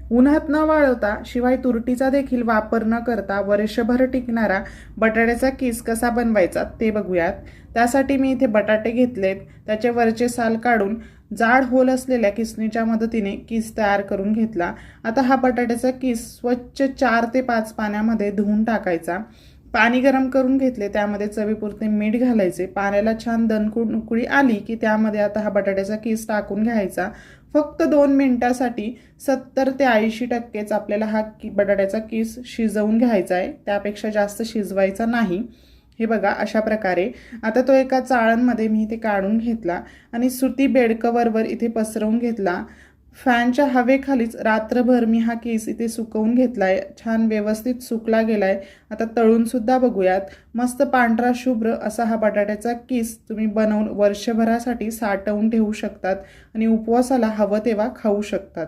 उन्हात न वाळवता शिवाय तुरटीचा देखील वापर न करता वर्षभर टिकणारा बटाट्याचा किस कसा बनवायचा ते बघूयात। त्यासाठी मी इथे बटाटे घेतलेत, त्याचे वरचे साल काढून जाड होल असलेल्या किसणीच्या मदतीने किस तयार करून घेतला। आता हा बटाट्याचा किस स्वच्छ 4 ते 5 पाण्यामध्ये धुवून टाकायचा। पाणी गरम करून घेतले, त्यामध्ये चवीपुरते मीठ घालायचे। पाण्याला छान दणकून उकळी आली की त्यामध्ये आता हा बटाट्याचा किस टाकून घ्यायचा। फक्त 2 मिनिटांसाठी 70 ते 80% आपल्याला हा बटाट्याचा किस शिजवून घ्यायचा आहे, त्यापेक्षा जास्त शिजवायचा नाही। हे बघा अशा प्रकारे। आता तो एका चाळणमध्ये मी इथे काढून घेतला आणि सुती बेड कव्हरवर इथे पसरवून घेतला। फॅनच्या हवेखालीच रात्रभर मी हा किस इथे सुकवून घेतलाय, छान व्यवस्थित सुकला गेलाय। आता तळून सुद्धा बघूयात। मस्त पांढरा शुभ्र असा हा बटाट्याचा किस तुम्ही बनवून वर्षभरासाठी साठवून ठेवू शकतात आणि उपवासाला हवं तेव्हा खाऊ शकतात।